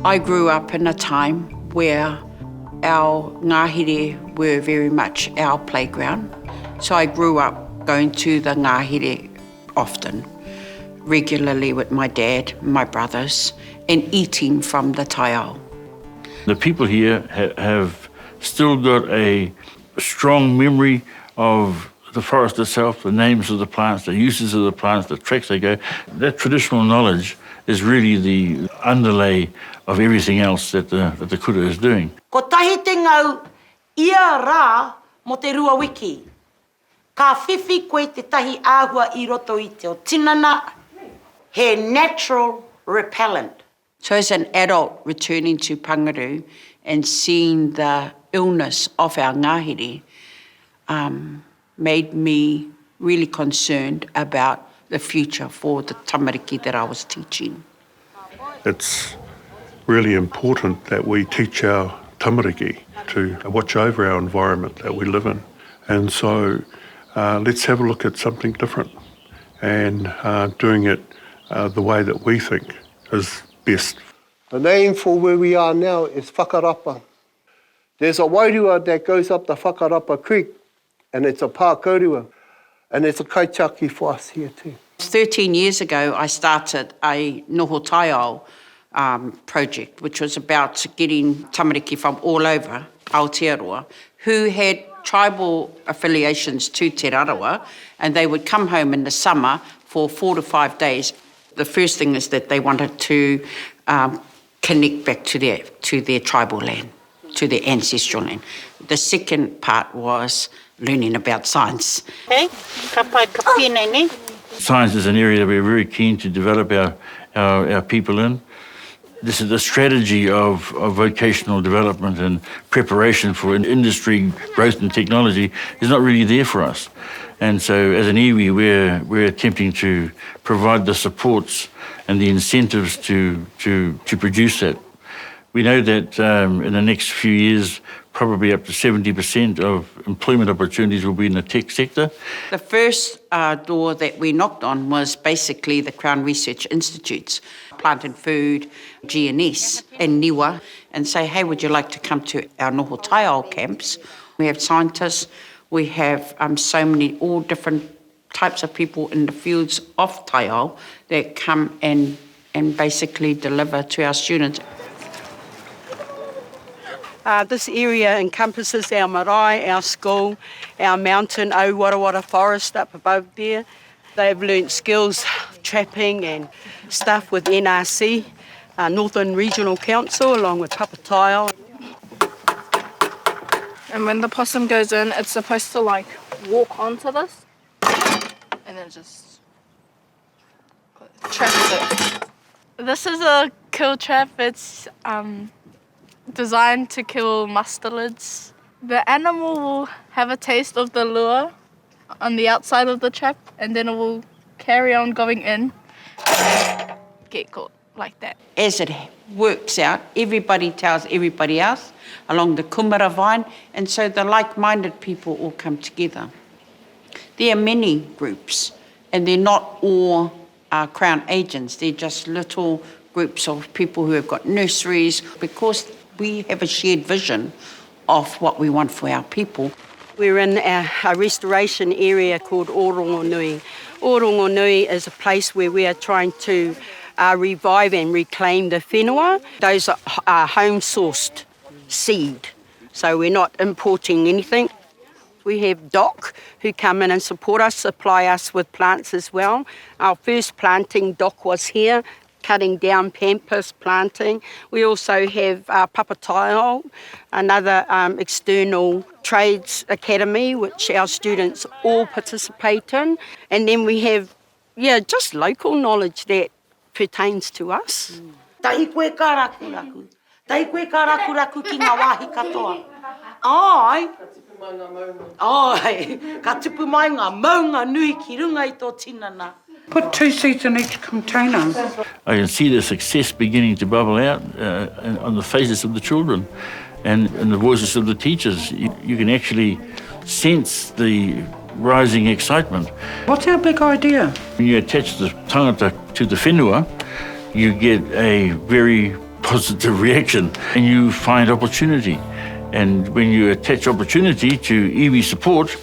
I grew up in a time where our ngāhere were very much our playground. So I grew up going to the ngāhere often, regularly with my dad, my brothers, and eating from the taiao. The people here have still got a strong memory of the forest itself, the names of the plants, the uses of the plants, the treks they go. That traditional knowledge is really the underlay of everything else that the kura is doing. Ko tahi te ngau, ia rā mo te rua wiki. Ka whiwhi koe te tahi āhua I roto I te o tinana, he natural repellent. So as an adult returning to Pangaru and seeing the illness of our ngāhere made me really concerned about the future for the tamariki that I was teaching. It's really important that we teach our tamariki to watch over our environment that we live in. And so let's have a look at something different and doing it the way that we think is best. The name for where we are now is Whakarapa. There's a wairua that goes up the Whakarapa Creek, and it's a pākaurua, and it's a kaitaki for us here too. 13 years ago, I started a Noho Taiao project, which was about getting tamariki from all over Aotearoa, who had tribal affiliations to Te Rarawa, and they would come home in the summer for 4 to 5 days. The first thing is that they wanted to connect back to their tribal land, to their ancestral land. The second part was learning about science. Hey, ka pai ka pine ni. Science is an area that we're very keen to develop our people in. This is the strategy of vocational development and preparation for industry growth and technology is not really there for us. And so as an iwi, we're attempting to provide the supports and the incentives to produce that. We know that in the next few years, probably up to 70% of employment opportunities will be in the tech sector. The first door that we knocked on was basically the Crown Research Institutes, Plant and Food, GNS, and Niwa, and say, hey, would you like to come to our Noho Taiao camps? We have scientists, we have so many, all different types of people in the fields of Taiao that come and basically deliver to our students. This area encompasses our marae, our school, our mountain, Warawara forest up above there. They've learnt skills, trapping and stuff with NRC, Northern Regional Council, along with Papataiao. And when the possum goes in, it's supposed to like walk onto this and then just traps it. This is a kill trap. It's designed to kill mustelids. The animal will have a taste of the lure on the outside of the trap and then it will carry on going in and get caught like that. As it works out, everybody tells everybody else along the kumara vine, and so the like-minded people all come together. There are many groups, and they're not all Crown agents. They're just little groups of people who have got nurseries, because we have a shared vision of what we want for our people. We're in a restoration area called Orongonui. Orongonui is a place where we are trying to revive and reclaim the whenua. Those are home-sourced seed, so we're not importing anything. We have DOC who come in and support us, supply us with plants as well. Our first planting, DOC was here, cutting down pampas, planting. We also have Papataiao, another external trades academy, which our students all participate in. And then we have, just local knowledge that pertains to us. Tahi koe ka raku-raku. Tahi koe ka raku-raku ki ngā wāhi katoa. Ai. Ai. Ka tupu mai ngā maunga nui ki runga I tō tinana. Put 2 seeds in each container. I can see the success beginning to bubble out on the faces of the children and in the voices of the teachers. You can actually sense the rising excitement. What's our big idea? When you attach the tangata to the whenua, you get a very positive reaction and you find opportunity. And when you attach opportunity to iwi support,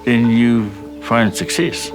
then you find success.